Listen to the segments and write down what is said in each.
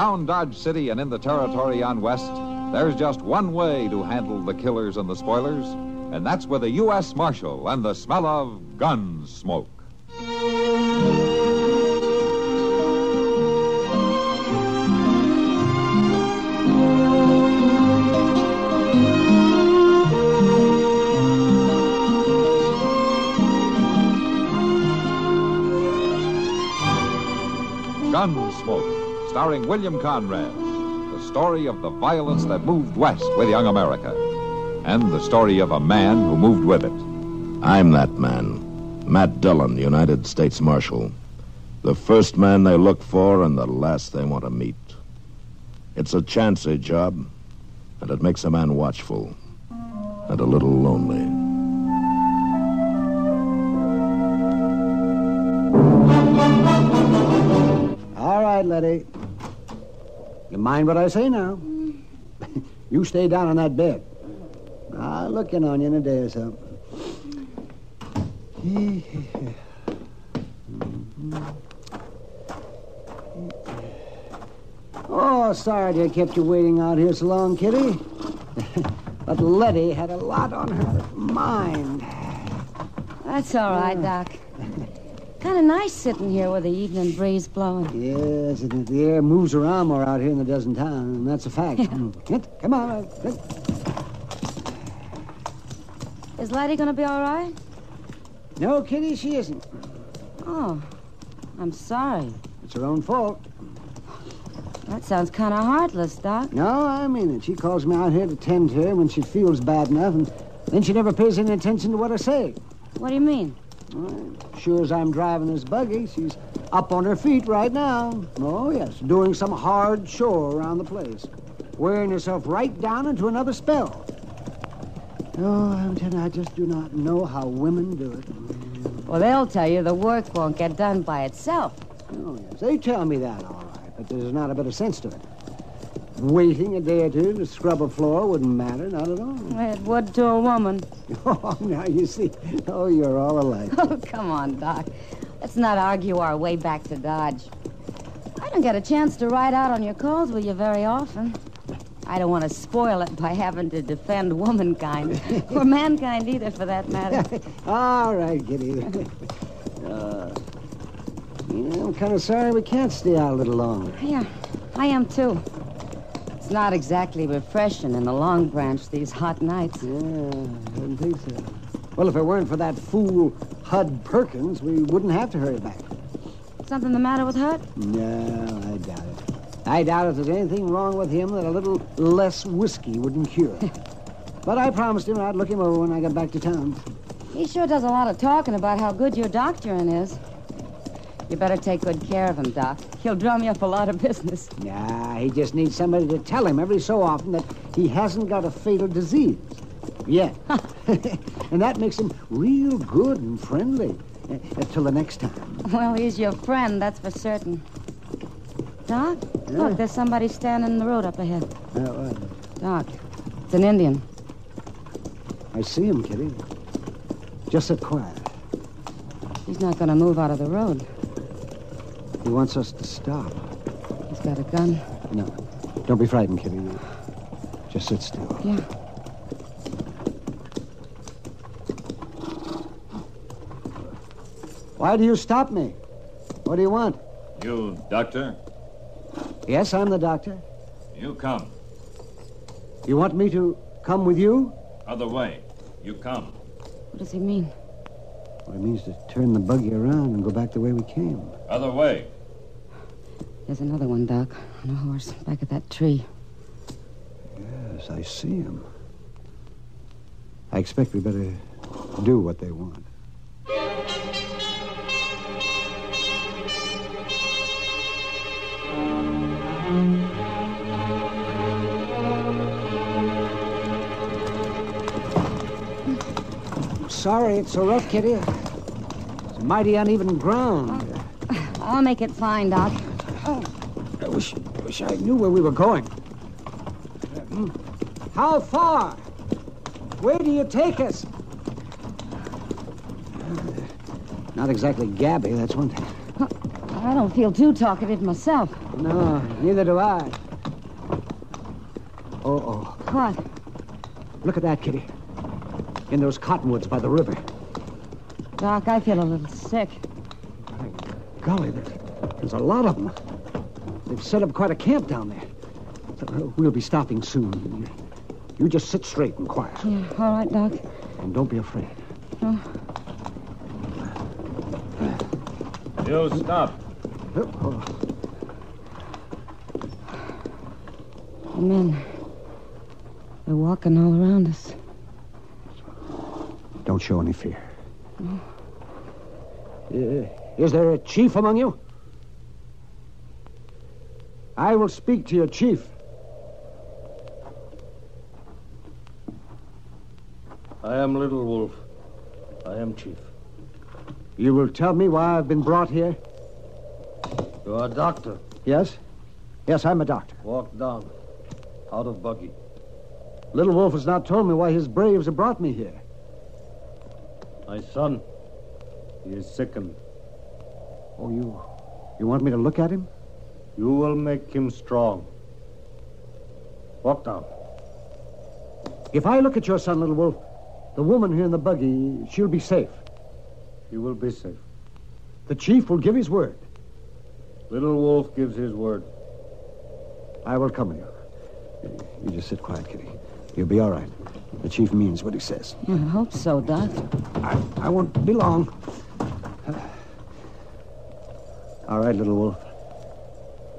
Around Dodge City and in the territory on West, there's just one way to handle the killers and the spoilers, and that's with a U.S. Marshal and the smell of Gunsmoke. Gunsmoke, starring William Conrad. The story of the violence that moved west with young America. And the story of a man who moved with it. I'm that man. Matt Dillon, United States Marshal. The first man they look for and the last they want to meet. It's a chancy job, and it makes a man watchful and a little lonely. All right, Letty. You mind what I say now? You stay down on that bed. I'll look in on you in a day or so. Oh, sorry to have kept you waiting out here so long, Kitty. But Letty had a lot on her mind. That's all right, Doc. Kind of nice sitting here with the evening breeze blowing. Yes, the air moves around more out here than it does in town, and that's a fact. Come on. Is Letty going to be all right? No, Kitty, she isn't. Oh, I'm sorry. It's her own fault. That sounds kind of heartless, Doc. No, I mean it. She calls me out here to tend to her when she feels bad enough, and then she never pays any attention to what I say. What do you mean? Well, sure as I'm driving this buggy, she's up on her feet right now. Oh, yes, doing some hard chore around the place. Wearing herself right down into another spell. Oh, I'm telling you, I just do not know how women do it. Well, they'll tell you the work won't get done by itself. Oh, yes, they tell me that, all right, but there's not a bit of sense to it. Waiting a day or two to scrub a floor wouldn't matter, not at all. It would to a woman. Oh, now you see. Oh, you're all alike. Oh, come on, Doc. Let's not argue our way back to Dodge. I don't get a chance to ride out on your calls with you very often. I don't want to spoil it by having to defend womankind, or mankind either, for that matter. All right, Kitty. I'm kind of sorry we can't stay out a little longer. Yeah, I am, too. It's not exactly refreshing in the Long Branch these hot nights. Yeah, I didn't think so. Well, if it weren't for that fool Hud Perkins, we wouldn't have to hurry back. Something the matter with Hud? No, I doubt it. I doubt if there's anything wrong with him that a little less whiskey wouldn't cure. But I promised him I'd look him over when I got back to town. He sure does a lot of talking about how good your doctoring is. You better take good care of him, Doc. He'll drum you up a lot of business. Nah, he just needs somebody to tell him every so often that he hasn't got a fatal disease. Yet. And that makes him real good and friendly. Till the next time. Well, he's your friend, that's for certain. Doc, look, there's somebody standing in the road up ahead. Doc, it's an Indian. I see him, Kitty. Just sit quiet. He's not going to move out of the road. He wants us to stop. He's got a gun. No. Don't be frightened, Kitty. Just sit still. Yeah. Why do you stop me? What do you want? You doctor? Yes, I'm the doctor. You come. You want me to come with you? Other way. You come. What does he mean? Well, it means to turn the buggy around and go back the way we came. Other way. There's another one, Doc, on a horse, back at that tree. Yes, I see him. I expect we better do what they want. Sorry it's so rough, Kitty. It's mighty uneven ground. I'll make it fine, Doc. Oh, I wish I knew where we were going. How far? Where do you take us? Not exactly gabby, that's one thing. I don't feel too talkative myself. No, neither do I. Oh. What? Look at that, Kitty. In those cottonwoods by the river. Doc, I feel a little sick. By golly, there's a lot of them. They've set up quite a camp down there. We'll be stopping soon. You just sit straight and quiet. Yeah, all right, Doc. And don't be afraid. Oh. You stop. Oh. The men, they're walking all around us. Don't show any fear. No. Is there a chief among you? I will speak to your chief. I am Little Wolf. I am chief. You will tell me why I've been brought here? You are a doctor. Yes? Yes, I'm a doctor. Walk down. Out of buggy. Little Wolf has not told me why his braves have brought me here. My son. He is sickened. Oh, you want me to look at him? You will make him strong. Walk down. If I look at your son, Little Wolf, the woman here in the buggy, she'll be safe. He will be safe. The chief will give his word. Little Wolf gives his word. I will come with you. You just sit quiet, Kitty. You'll be all right. The chief means what he says. I hope so, Doc. I won't be long. All right, Little Wolf.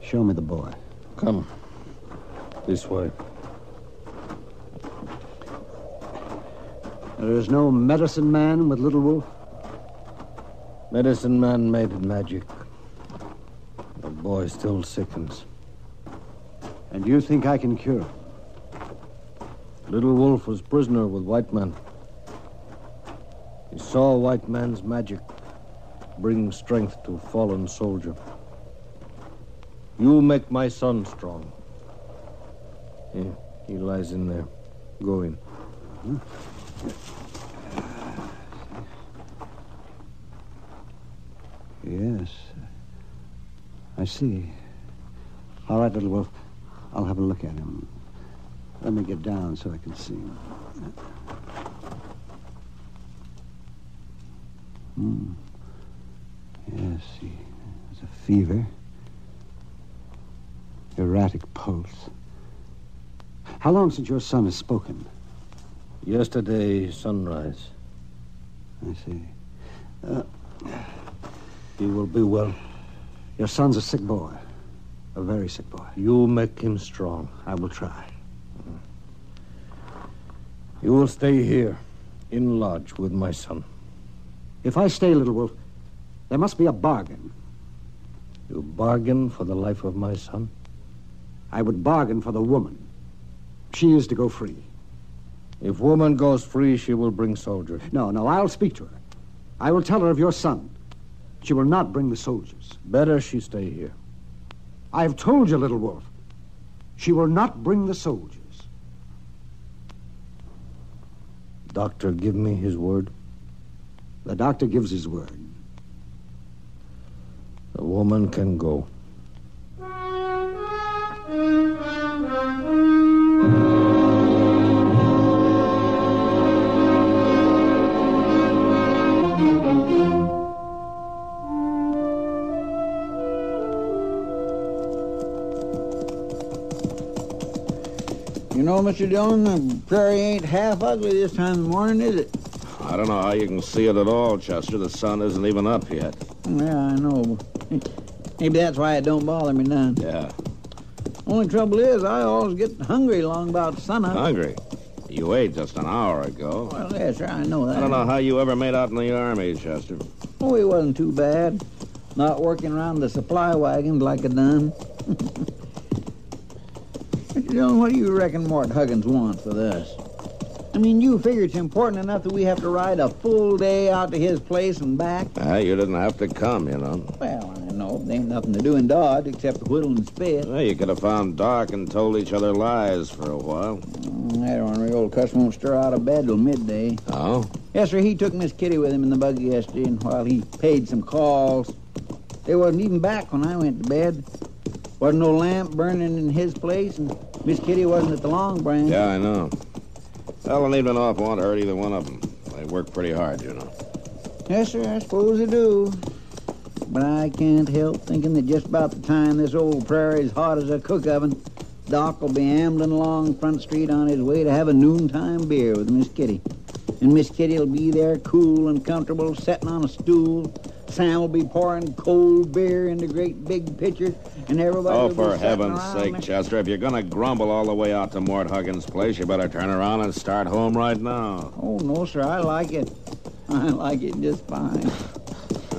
Show me the boy. Come. This way. There is no medicine man with Little Wolf? Medicine man made magic. The boy still sickens. And you think I can cure him? Little Wolf was prisoner with white men. He saw white man's magic bring strength to fallen soldier. You make my son strong. Here, he lies in there. Go in. Yes. I see. All right, Little Wolf. I'll have a look at him. Let me get down so I can see him. Yes, he has a fever. Erratic pulse. How long since your son has spoken? Yesterday, sunrise. I see. He will be well. Your son's a sick boy. A very sick boy. You make him strong. I will try. You will stay here, in lodge, with my son. If I stay, Little Wolf, there must be a bargain. You bargain for the life of my son? I would bargain for the woman. She is to go free. If woman goes free, she will bring soldiers. No, I'll speak to her. I will tell her of your son. She will not bring the soldiers. Better she stay here. I have told you, Little Wolf. She will not bring the soldiers. Doctor, give me his word. The doctor gives his word. The woman can go. You know, Mr. Dillon, the prairie ain't half ugly this time of the morning, is it? I don't know how you can see it at all, Chester. The sun isn't even up yet. Yeah, I know. Maybe that's why it don't bother me none. Yeah. Only trouble is, I always get hungry long about sunup. Hungry? You ate just an hour ago. Well, yes, sir, I know that. I don't know how you ever made out in the Army, Chester. Oh, it wasn't too bad. Not working around the supply wagons like I done. Mr. Dillon, what do you reckon Mort Huggins wants with us? I mean, you figure it's important enough that we have to ride a full day out to his place and back? You didn't have to come, you know. Well, I know. There ain't nothing to do in Dodge except whittle and spit. Well, you could have found Doc and told each other lies for a while. That ornery old cuss won't stir out of bed till midday. Oh? Yes, sir, he took Miss Kitty with him in the buggy yesterday, and while he paid some calls, they wasn't even back when I went to bed. Wasn't no lamp burning in his place, and Miss Kitty wasn't at the Long Branch. Yeah, I know. Well, I don't even know if I want to hurt either one of them. They work pretty hard, you know. Yes, sir, I suppose they do. But I can't help thinking that just about the time this old prairie's hot as a cook oven, Doc will be ambling along Front Street on his way to have a noontime beer with Miss Kitty. And Miss Kitty will be there cool and comfortable, sitting on a stool. Sam will be pouring cold beer into great big pitchers, and everybody will be for sitting heaven's around sake, there. Chester, if you're going to grumble all the way out to Mort Huggins' place, you better turn around and start home right now. Oh, no, sir, I like it. I like it just fine.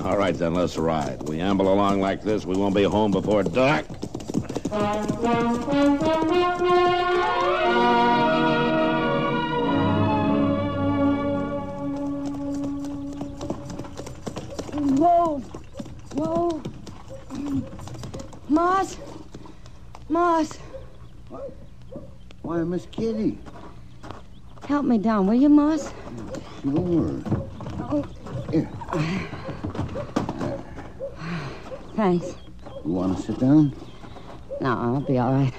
All right, then, let's ride. We amble along like this, we won't be home before dark. Whoa. Whoa. Moss. Moss. Why, Miss Kitty. Help me down, will you, Moss? Sure. Oh. Here. Thanks. You want to sit down? No, I'll be all right.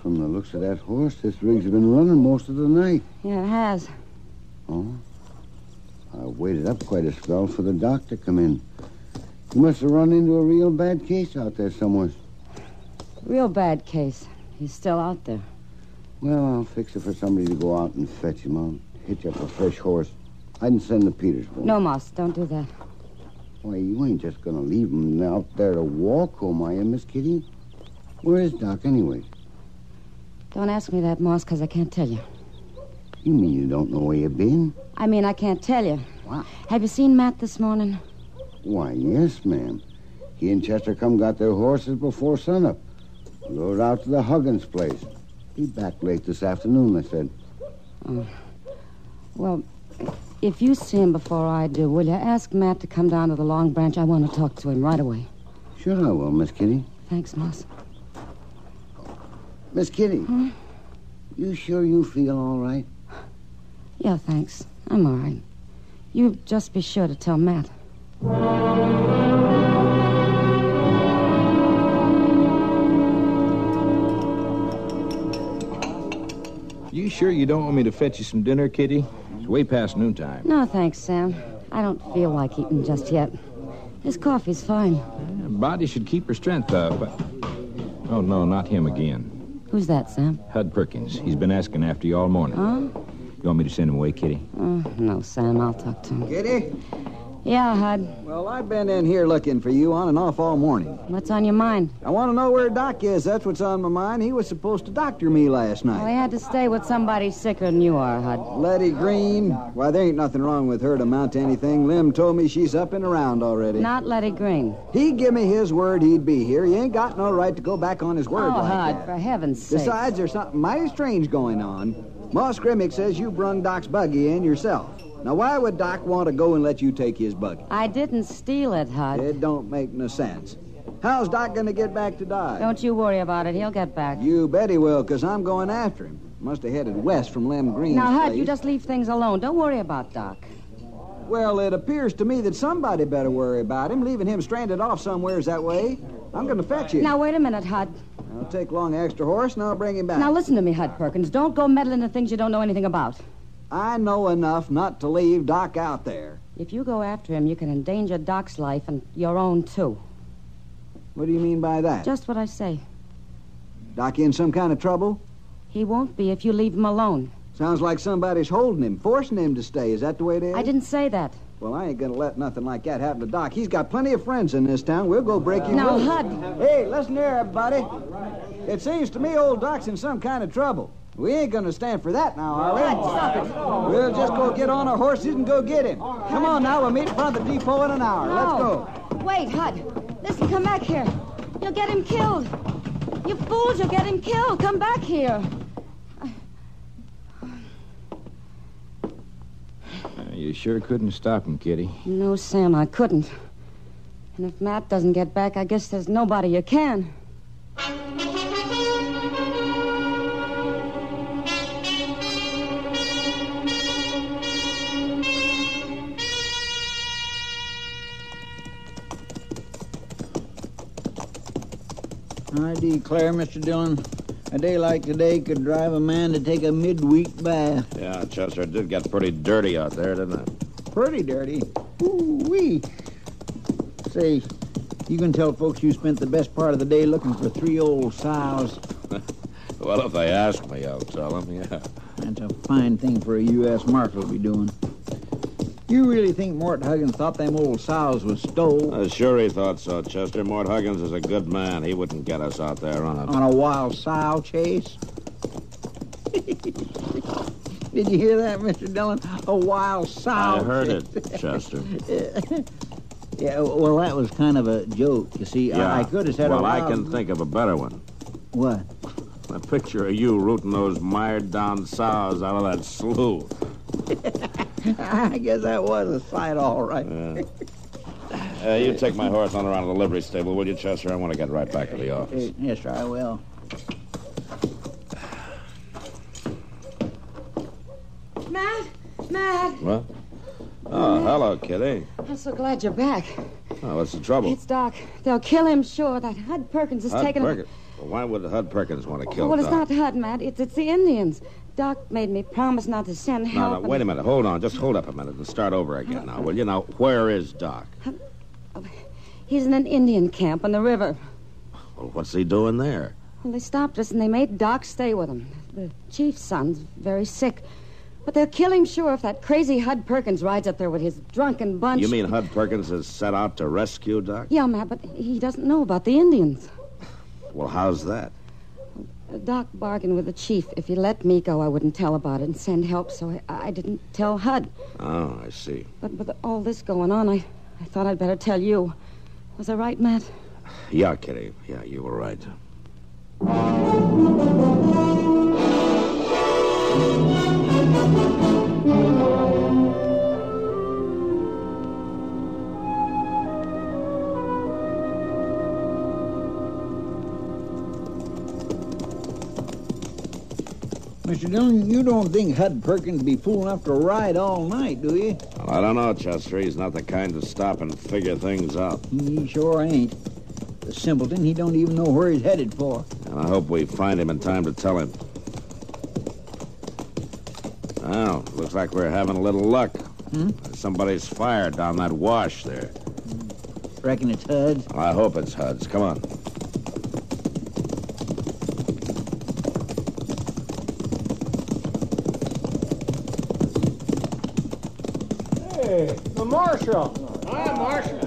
From the looks of that horse, this rig's been running most of the night. Yeah, it has. Oh? I waited up quite a spell for the doc to come in. He must have run into a real bad case out there somewhere. Real bad case. He's still out there. Well, I'll fix it for somebody to go out and fetch him. I'll hitch up a fresh horse. I can send the Petersburg. No, Moss, don't do that. Why, you ain't just going to leave him out there to walk home, are you, Miss Kitty? Where is Doc, anyway? Don't ask me that, Moss, because I can't tell you. You mean you don't know where you've been? I mean, I can't tell you. What? Have you seen Matt this morning? Why, yes, ma'am. He and Chester come got their horses before sunup. Rode out to the Huggins place. Be back late this afternoon, they said. Oh. Well, if you see him before I do, will you ask Matt to come down to the Long Branch? I want to talk to him right away. Sure I will, Miss Kitty. Thanks, Moss. Miss Kitty, you sure you feel all right? Yeah, thanks. I'm all right. You just be sure to tell Matt. You sure you don't want me to fetch you some dinner, Kitty? It's way past noontime. No, thanks, Sam. I don't feel like eating just yet. This coffee's fine. Body should keep her strength up. Oh, no, not him again. Who's that, Sam? Hud Perkins. He's been asking after you all morning. Huh? You want me to send him away, Kitty? No, Sam, I'll talk to him. Kitty? Yeah, Hud. Well, I've been in here looking for you on and off all morning. What's on your mind? I want to know where Doc is. That's what's on my mind. He was supposed to doctor me last Well, he night. had to stay with somebody sicker than you are, Hud. Letty Green. Why, there ain't nothing wrong with her to amount to anything. Lim told me she's up and around already. Not Letty Green. He give me his word he'd be here. He ain't got no right to go back on his word Oh, like Hud, that. for heaven's sake. Besides, there's something mighty strange going on. Moss Grimmick says you brung Doc's buggy in yourself. Now, why would Doc want to go and let you take his buggy? I didn't steal it, Hud. It don't make no sense. How's Doc going to get back to Dodge? Don't you worry about it. He'll get back. You bet he will, because I'm going after him. Must have headed west from Lem Green's Now, Hud, place. you just leave things alone. Don't worry about Doc. Well, it appears to me that somebody better worry about him, leaving him stranded off somewheres that way. I'm going to fetch him. Now, wait a minute, Hud. I'll take along an extra horse, and I'll bring him back. Now, listen to me, Hud Perkins. Don't go meddling in things you don't know anything about. I know enough not to leave Doc out there. If you go after him, you can endanger Doc's life and your own, too. What do you mean by that? Just what I say. Doc in some kind of trouble? He won't be if you leave him alone. Sounds like somebody's holding him, forcing him to stay. Is that the way it is? I didn't say that. Well, I ain't gonna let nothing like that happen to Doc. He's got plenty of friends in this town. We'll go break him Now, loose. Hud. Hey, listen here, everybody. It seems to me old Doc's in some kind of trouble. We ain't gonna stand for that now, are we? Stop it. We'll just go get on our horses and go get him. Come on now, we'll meet in front of the depot in an hour. Let's go. Wait, Hud. Listen, come back here. You'll get him killed. You fools, you'll get him killed. Come back here. You sure couldn't stop him, Kitty. No, Sam, I couldn't. And if Matt doesn't get back, I guess there's nobody you can. I declare, Mr. Dillon, a day like today could drive a man to take a midweek bath. Yeah, Chester, it did get pretty dirty out there, didn't it? Pretty dirty. Ooh-wee. Say, you can tell folks you spent the best part of the day looking for 3 old sows. Well, if they ask me, I'll tell them, yeah. That's a fine thing for a U.S. Marshal to be doing. You really think Mort Huggins thought them old sows was stole? Sure he thought so, Chester. Mort Huggins is a good man. He wouldn't get us out there on On a wild sow chase? Did you hear that, Mr. Dillon? A wild sow I heard chase. it, Chester. Yeah, well, that was kind of a joke. You see, Yeah. I could have said well, a I wild... can think of a better one. What? A picture of you rooting those mired-down sows out of that slough. I guess that was a sight, all right. You take my horse on around to the livery stable, will you, Chester? I want to get right back to the office. Yes, sir, I will. Matt! What? Oh, hello, Kitty. I'm so glad you're back. Oh, what's the trouble? It's Doc. They'll kill him, sure. That Hud Perkins has taken him... Perkins? Well, why would Hud Perkins want to kill Well, it's Doc? not Hud, Matt. It's the Indians. Doc made me promise not to send help. No, wait a minute. Hold on. Just hold up a minute and start over again now, will you? Now, where is Doc? He's in an Indian camp on the river. Well, what's he doing there? Well, they stopped us and they made Doc stay with them. The chief's son's very sick. But they'll kill him, sure, if that crazy Hud Perkins rides up there with his drunken bunch. You mean Hud Perkins is set out to rescue Doc? Yeah, Matt, but he doesn't know about the Indians. Well, how's that? Doc bargained with the chief. If he let me go, I wouldn't tell about it and send help, so I didn't tell Hud. Oh, I see. But with all this going on, I thought I'd better tell you. Was I right, Matt? Yeah, Kitty. Yeah, you were right. Mr. Dillon, you don't think Hud Perkins be fool enough to ride all night, do you? Well, I don't know, Chester. He's not the kind to stop and figure things out. He sure ain't. The simpleton, he don't even know where he's headed for. And I hope we find him in time to tell him. Well, looks like we're having a little luck. Somebody's fired down that wash there. Reckon it's Hud's? Well, I hope it's Hud's. Come on. Hey, the Marshal. Hi, Marshal.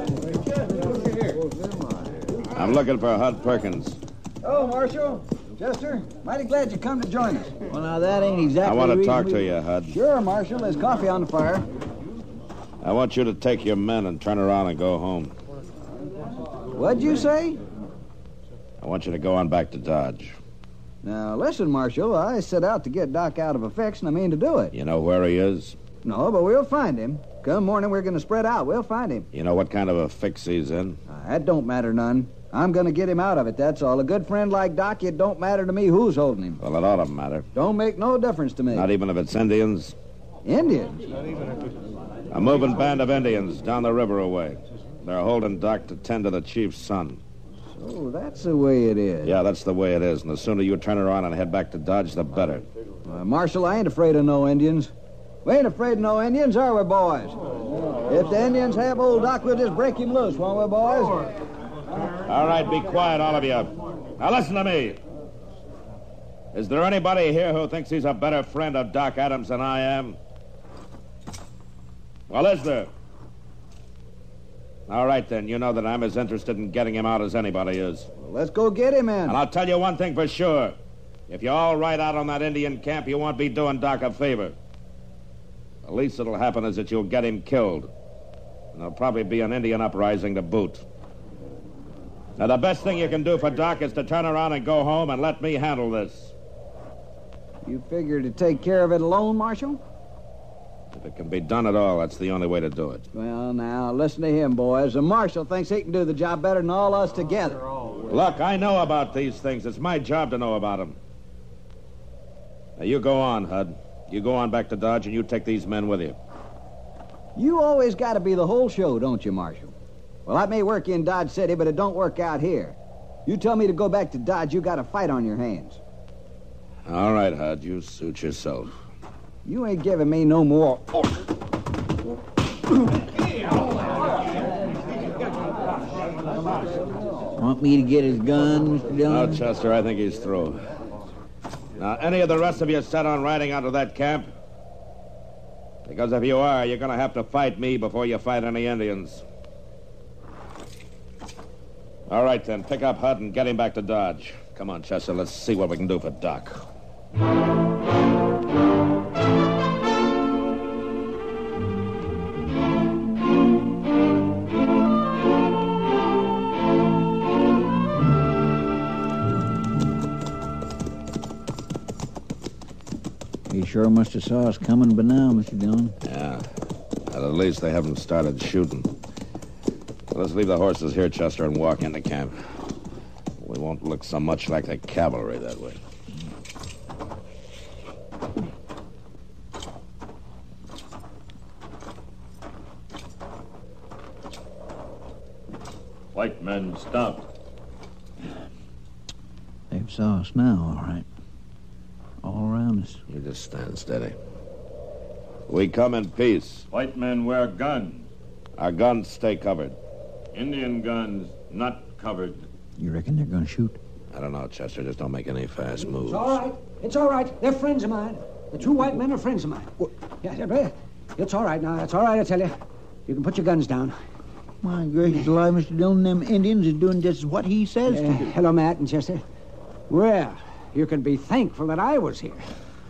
I'm looking for Hud Perkins. Oh, Marshal. Chester, mighty glad you come to join us. Well, now, that ain't exactly I want the to reason talk we- to you, Hud. Sure, Marshal. There's coffee on the fire. I want you to take your men and turn around and go home. What'd you say? I want you to go on back to Dodge. Now, listen, Marshal. I set out to get Doc out of a fix, and I mean to do it. You know where he is? No, but we'll find him. Come morning, we're going to spread out. We'll find him. You know what kind of a fix he's in? That don't matter none. I'm going to get him out of it, that's all. A good friend like Doc, it don't matter to me who's holding him. Well, it ought to matter. Don't make no difference to me. Not even if it's Indians. Indians? A moving band of Indians down the river away. They're holding Doc to tend to the chief's son. Oh, that's the way it is. Yeah, that's the way it is. And the sooner you turn around and head back to Dodge, the better. Marshal, I ain't afraid of no Indians. We ain't afraid of no Indians, are we, boys? If the Indians have old Doc, we'll just break him loose, won't we, boys? All right, be quiet, all of you. Now listen to me. Is there anybody here who thinks he's a better friend of Doc Adams than I am? Well, is there? All right, then. You know that I'm as interested in getting him out as anybody is. Well, let's go get him in. And I'll tell you one thing for sure. If you all ride out on that Indian camp, you won't be doing Doc a favor. The least that'll happen is that you'll get him killed. And there'll probably be an Indian uprising to boot. Now, the best thing you can do for Doc is to turn around and go home and let me handle this. You figure to take care of it alone, Marshal? If it can be done at all, that's the only way to do it. Well, now, listen to him, boys. The Marshal thinks he can do the job better than all us together. Look, I know about these things. It's my job to know about them. Now, you go on, Hud. You go on back to Dodge, and you take these men with you. You always got to be the whole show, don't you, Marshal? Well, that may work in Dodge City, but it don't work out here. You tell me to go back to Dodge, you got a fight on your hands. All right, Hud, you suit yourself. You ain't giving me no more orders. Want me to get his gun, Mr. Dillon? No, Chester, I think he's through. Now, any of the rest of you set on riding out of that camp? Because if you are, you're going to have to fight me before you fight any Indians. All right, then. Pick up Hud and get him back to Dodge. Come on, Chester. Let's see what we can do for Doc. You sure must have saw us coming by now, Mr. Dillon. Yeah. Well, at least they haven't started shooting. Let's leave the horses here, Chester, and walk into camp. We won't look so much like the cavalry that way. White men stopped. They've saw us now, all right. All around us. You just stand steady. We come in peace. White men wear guns. Our guns stay covered. Indian guns not covered. You reckon they're going to shoot? I don't know, Chester. Just don't make any fast moves. It's all right. It's all right. They're friends of mine. The two white men are friends of mine. Yeah, it's all right now. It's all right, I tell you. You can put your guns down. My gracious alive, Mr. Dillon, them Indians is doing just what he says to do. Hello, Matt and Chester. Well, you can be thankful that I was here.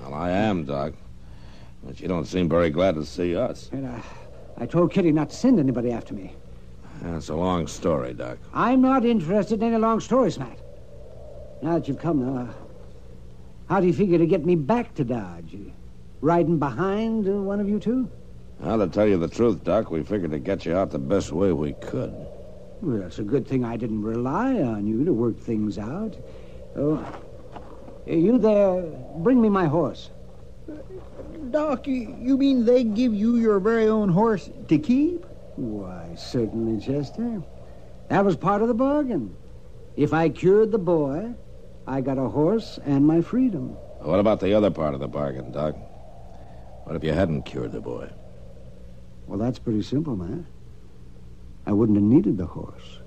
Well, I am, Doc. But you don't seem very glad to see us. And I told Kitty not to send anybody after me. That's a long story, Doc. I'm not interested in any long stories, Matt. Now that you've come now, how do you figure to get me back to Dodge? Riding behind one of you two? Well, to tell you the truth, Doc, we figured to get you out the best way we could. Well, it's a good thing I didn't rely on you to work things out. Oh, you there, bring me my horse. Doc, you mean they give you your very own horse to keep? Why, certainly, Chester. That was part of the bargain. If I cured the boy, I got a horse and my freedom. What about the other part of the bargain, Doc? What if you hadn't cured the boy? Well, that's pretty simple, man. I wouldn't have needed the horse.